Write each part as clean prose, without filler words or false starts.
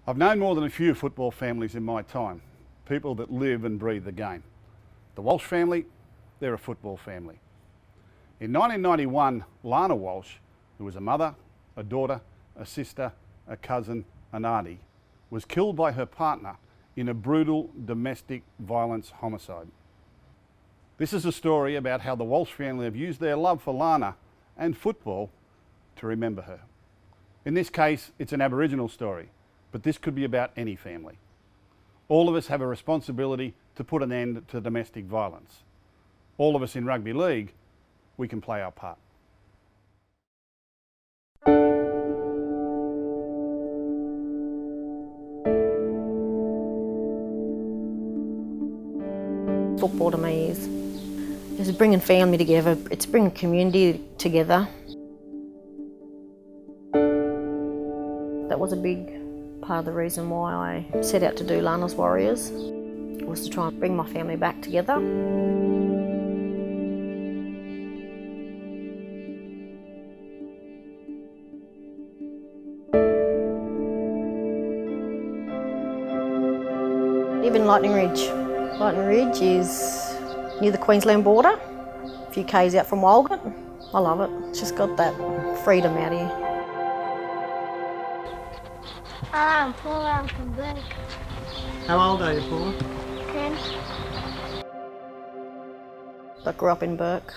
I've known more than a few football families in my time, people that live and breathe the game. The Walsh family, they're a football family. In 1991, Lana Walsh, who was a mother, a daughter, a sister, a cousin, an auntie, was killed by her partner in a brutal domestic violence homicide. This is a story about how the Walsh family have used their love for Lana and football to remember her. In this case, it's an Aboriginal story, but this could be about any family. All of us have a responsibility to put an end to domestic violence. All of us in rugby league, we can play our part. Football to me is just bringing family together, it's bringing community together. That was a big part of the reason why I set out to do Lana'S Warriors, was to try and bring my family back together. Live in Lightning Ridge. Lightning Ridge is near the Queensland border, a few k's out from Walgett. I love it. It's just got that freedom out here. I'm Paul, I'm from Burke. How old are you, Paul? 10. I grew up in Burke.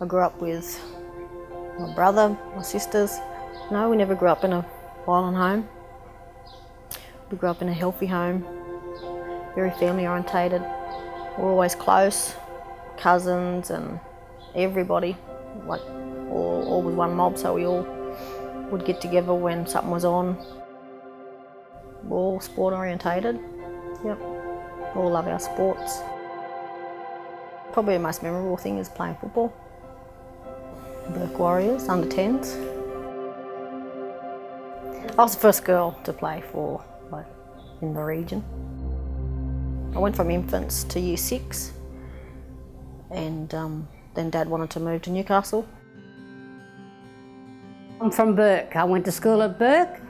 I grew up with my brother, my sisters. No, we never grew up in a violent home. We grew up in a healthy home, very family orientated. We're always close, cousins and everybody, like all with one mob, so we all would get together when something was on. We're all sport orientated, yep. We all love our sports. Probably the most memorable thing is playing football. Burke Warriors, under 10s. I was the first girl to play for, in the region. I went from infants to year 6 and then Dad wanted to move to Newcastle. I'm from Burke. I went to school at Burke.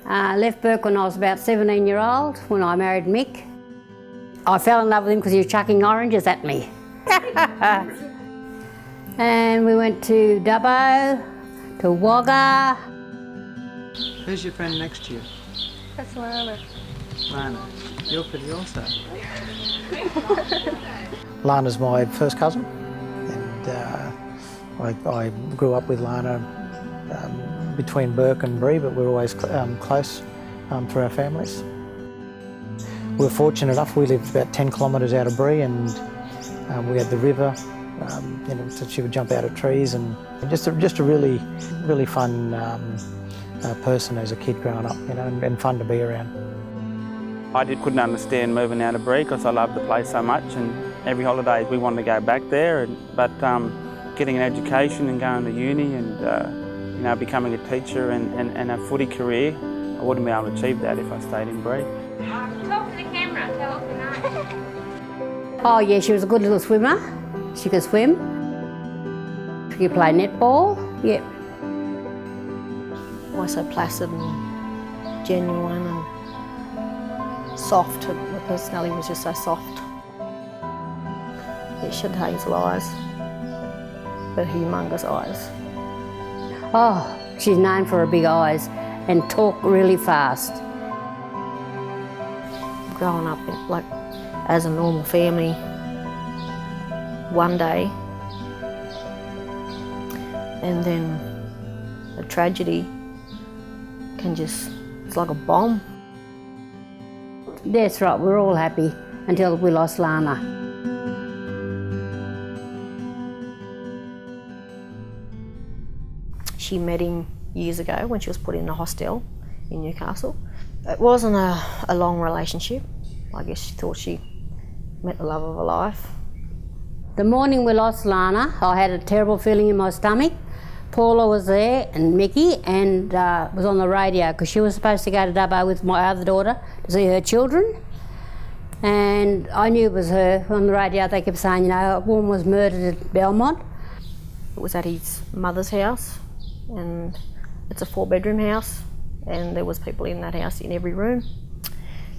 Left Burke when I was about 17-year-old when I married Mick. I fell in love with him because he was chucking oranges at me. And we went to Dubbo, to Wagga. Who's your friend next to you? That's Lana. Lana. You're pretty also. Lana's my first cousin, and I grew up with Lana between Burke and Bree, but we're always close through our families. We were fortunate enough, we lived about 10 kilometres out of Bree, and we had the river, so she would jump out of trees, and just a really, really fun person as a kid growing up, and fun to be around. I couldn't understand moving out of Bree because I loved the place so much, and every holiday we wanted to go back there. But getting an education and going to uni and becoming a teacher and a footy career, I wouldn't be able to achieve that if I stayed in Bree. Talk to the camera, tell us tonight. Oh yeah, she was a good little swimmer. She could swim. She could play netball, yep. Always so placid and genuine and soft. Her personality was just so soft. Yeah, she had hazel eyes, but humongous eyes. Oh, she's known for her big eyes and talk really fast. Growing up as a normal family, one day, and then a tragedy it's like a bomb. That's right, we're all happy until we lost Lana. She met him years ago when she was put in a hostel in Newcastle. It wasn't a long relationship. I guess she thought she met the love of her life. The morning we lost Lana, I had a terrible feeling in my stomach. Paula was there and Mickey, and was on the radio because she was supposed to go to Dubbo with my other daughter to see her children. And I knew it was her. On the radio they kept saying, a woman was murdered at Belmont. It was at his mother's house, and it's a 4-bedroom house, and there was people in that house in every room.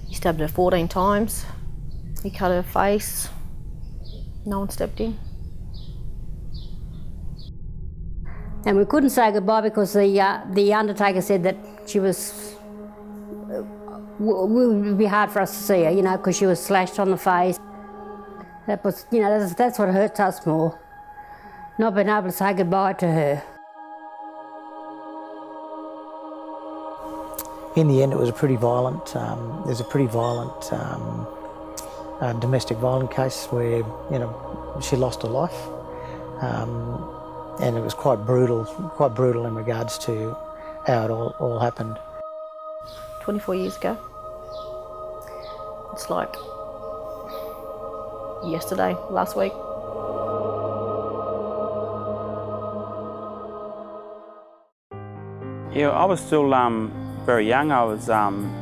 He stabbed her 14 times. He cut her face. No one stepped in. And we couldn't say goodbye because the undertaker said that she was, it would be hard for us to see her, you know, because she was slashed on the face. That was, you know, that's what hurts us more, not being able to say goodbye to her. In the end, it was a pretty violent, domestic violence case where, you know, she lost her life. And it was quite brutal in regards to how it all happened. 24 years ago. It's like yesterday, last week. Yeah, I was still very young. I was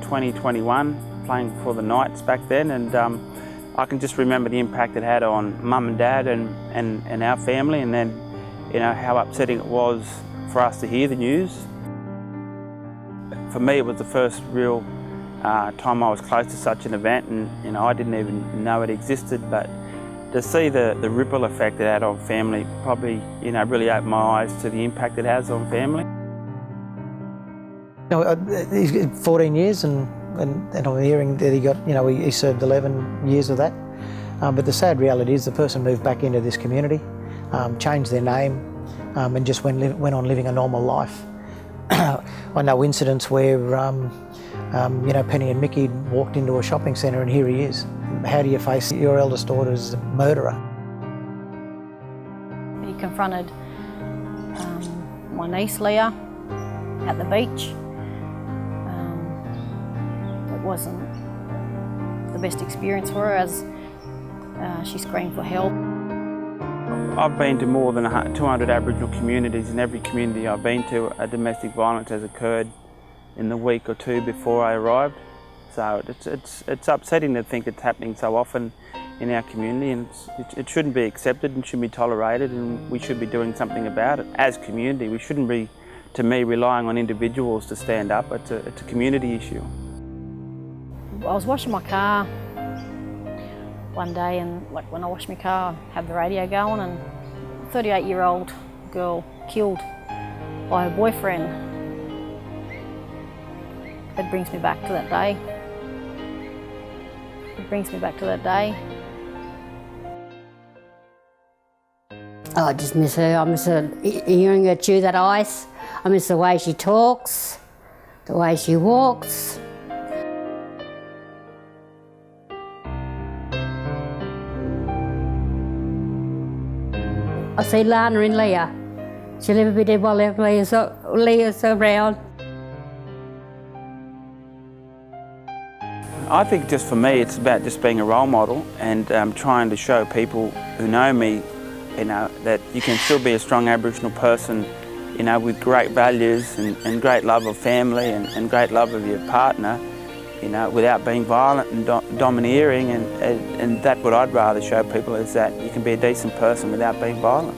20, 21, playing for the Knights back then, and I can just remember the impact it had on Mum and Dad and our family, and then, you know, how upsetting it was for us to hear the news. For me, it was the first real time I was close to such an event, and, you know, I didn't even know it existed, but to see the ripple effect it had on family probably, you know, really opened my eyes to the impact it has on family. You know, he's 14 years and I'm hearing that he got, you know, he served 11 years of that. But the sad reality is the person moved back into this community, changed their name, and just went on living a normal life. I know incidents where, you know, Penny and Mickey walked into a shopping centre and here he is. How do you face your eldest daughter's murderer? He confronted my niece Leah at the beach. It wasn't the best experience for her as she screamed for help. I've been to more than 200 Aboriginal communities. In every community I've been to, a domestic violence has occurred in the week or two before I arrived. So it's upsetting to think it's happening so often in our community, and it shouldn't be accepted and shouldn't be tolerated, and we should be doing something about it as community. We shouldn't be, to me, relying on individuals to stand up. It's a community issue. I was washing my car one day, and like when I wash my car, I have the radio going, and a 38-year-old girl killed by her boyfriend. It brings me back to that day. It brings me back to that day. Oh, I just miss her. I miss her hearing her chew that ice. I miss the way she talks, the way she walks. I see Lana and Leah. She'll never be dead while Leah's around. I think just for me, it's about just being a role model and trying to show people who know me, you know, that you can still be a strong Aboriginal person, you know, with great values and great love of family and great love of your partner, you know, without being violent and domineering, and that's what I'd rather show people, is that you can be a decent person without being violent.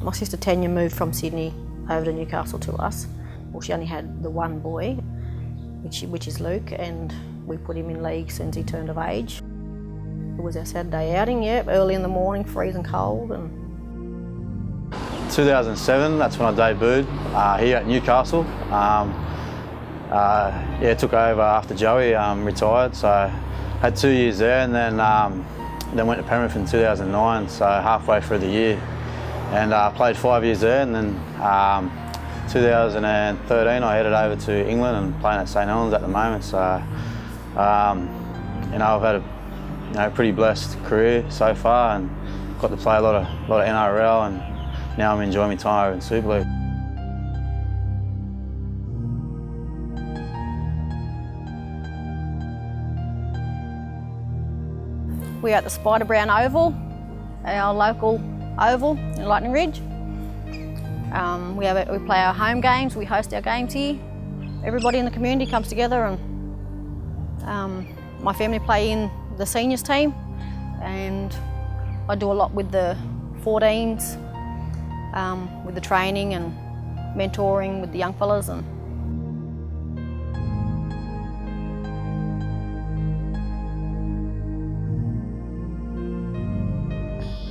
My sister Tanya moved from Sydney over to Newcastle to us. Well, she only had the one boy, which is Luke, and we put him in league as soon as he turned of age. It was our Saturday outing, yeah, early in the morning, freezing cold. And 2007, that's when I debuted here at Newcastle. Yeah, took over after Joey retired, so had 2 years there, and then went to Penrith in 2009, so halfway through the year, and played 5 years there, and then 2013 I headed over to England and playing at St Helens at the moment. So you know, I've had a pretty blessed career so far, and got to play a lot of NRL, and now I'm enjoying my time over in Super League. we're at the Spider Brown Oval, our local oval in Lightning Ridge. We play our home games, we host our games here. Everybody in the community comes together, and my family play in the seniors team, and I do a lot with the 14s with the training and mentoring with the young fellas. And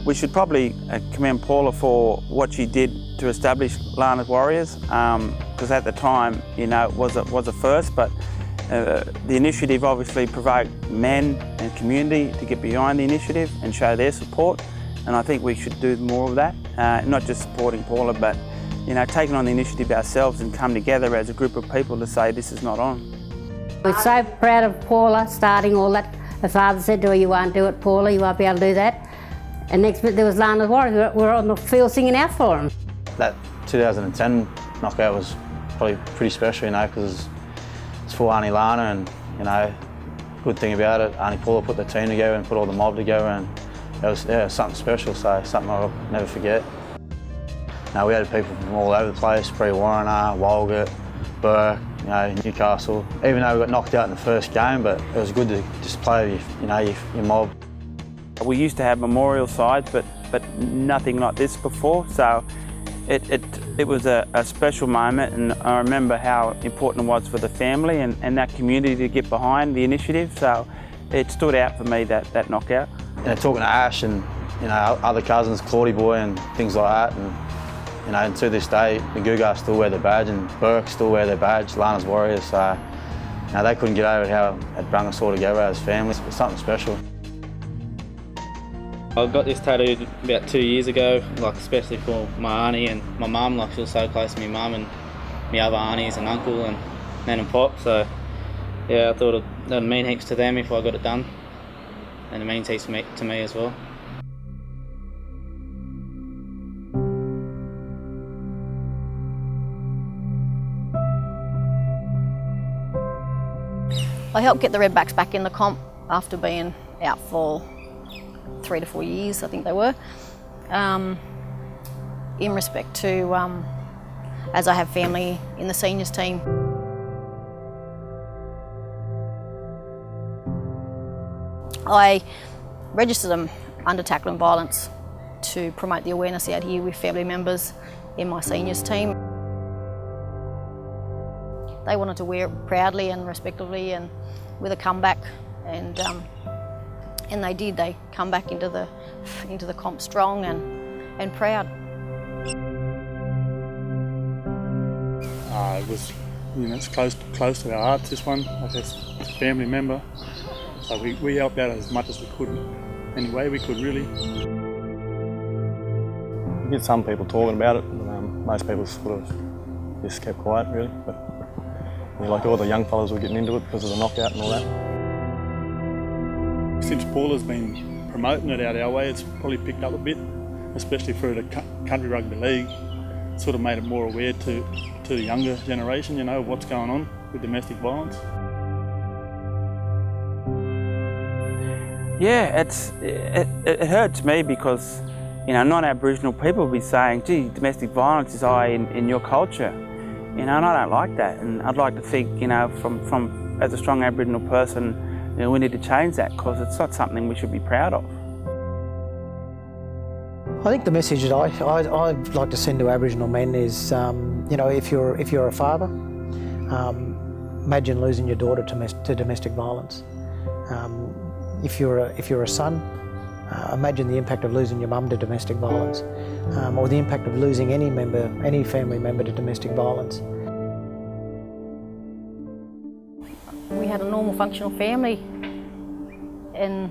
we should probably commend Paula for what she did to establish Lana'S Warriors, because at the time, you know, it was a first, but the initiative obviously provoked men and community to get behind the initiative and show their support, and I think we should do more of that, not just supporting Paula, but you know, taking on the initiative ourselves and come together as a group of people to say this is not on. We're so proud of Paula starting all that. Her father said to her, "You won't do it, Paula, you won't be able to do that." And next bit there was Lana'S Warriors. We were on the field singing out for them. That 2010 knockout was probably pretty special, you know, because it's for Auntie Lana, and you know, good thing about it, Auntie Paula put the team together and put all the mob together, and it was something special, so something I'll never forget. Now we had people from all over the place, Warriner, Walgett, Burke, you know, Newcastle. Even though we got knocked out in the first game, but it was good to just play with, you know, your mob. We used to have memorial sides, but nothing like this before, so it was a special moment, and I remember how important it was for the family and that community to get behind the initiative, so it stood out for me, that knockout. You know, talking to Ash and, you know, other cousins, Claudie Boy and things like that, and you know, and to this day, the Gugas still wear the badge and Burke still wear their badge, Lana'S Warriors, so you know, they couldn't get over how it brung us all together as families. It was something special. I got this tattooed about 2 years ago, like especially for my auntie and my mum. Like she was so close to my mum and my other aunties and uncle and nan and pop. So yeah, I thought it would mean heaps to them if I got it done, and it means heaps to me as well. I helped get the Redbacks back in the comp after being out for 3 to 4 years, I think they were. In respect to, as I have family in the seniors team. I registered them under tackle and violence to promote the awareness out here with family members in my seniors team. They wanted to wear it proudly and respectively and with a comeback, and they did. They come back into the comp strong and proud. It was, you know, it's close to our hearts, this one. Like it's a family member, so we helped out as much as we could, any way we could really. You get some people talking about it, but most people sort of just kept quiet really. But you know, like all the young fellas were getting into it because of the knockout and all that. Since Paula's been promoting it out our way, it's probably picked up a bit, especially through the country rugby league. Sort of made it more aware to the younger generation, you know, what's going on with domestic violence. Yeah, it hurts me because, you know, non-Aboriginal people will be saying, gee, domestic violence is high in your culture. You know, and I don't like that, and I'd like to think, you know, from as a strong Aboriginal person, you know, we need to change that because it's not something we should be proud of. I think the message that I'd like to send to Aboriginal men is, you know, if you're a father, imagine losing your daughter to domestic violence. If you're a son, imagine the impact of losing your mum to domestic violence, or the impact of losing any family member to domestic violence. We had a normal functional family, and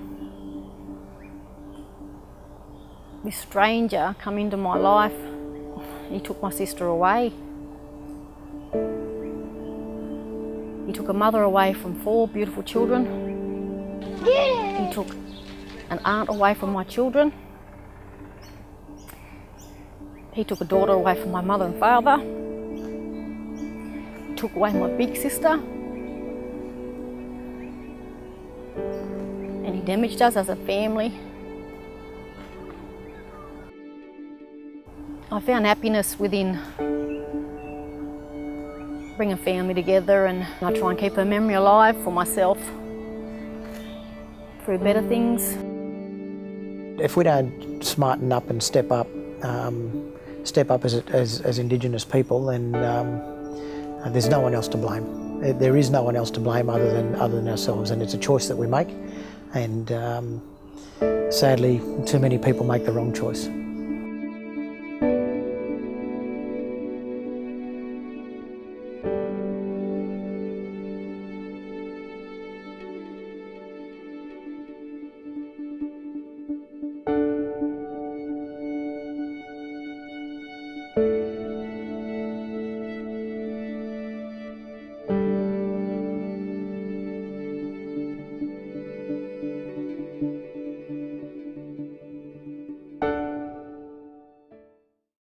this stranger come into my life. He took my sister away. He took a mother away from 4 beautiful children. He took an aunt away from my children. He took a daughter away from my mother and father. He took away my big sister. And he damaged us as a family. I found happiness within bringing family together, and I try and keep her memory alive for myself through better things. If we don't smarten up and step up, step up as Indigenous people, then there's no one else to blame. There is no one else to blame other than ourselves, and it's a choice that we make. And sadly, too many people make the wrong choice.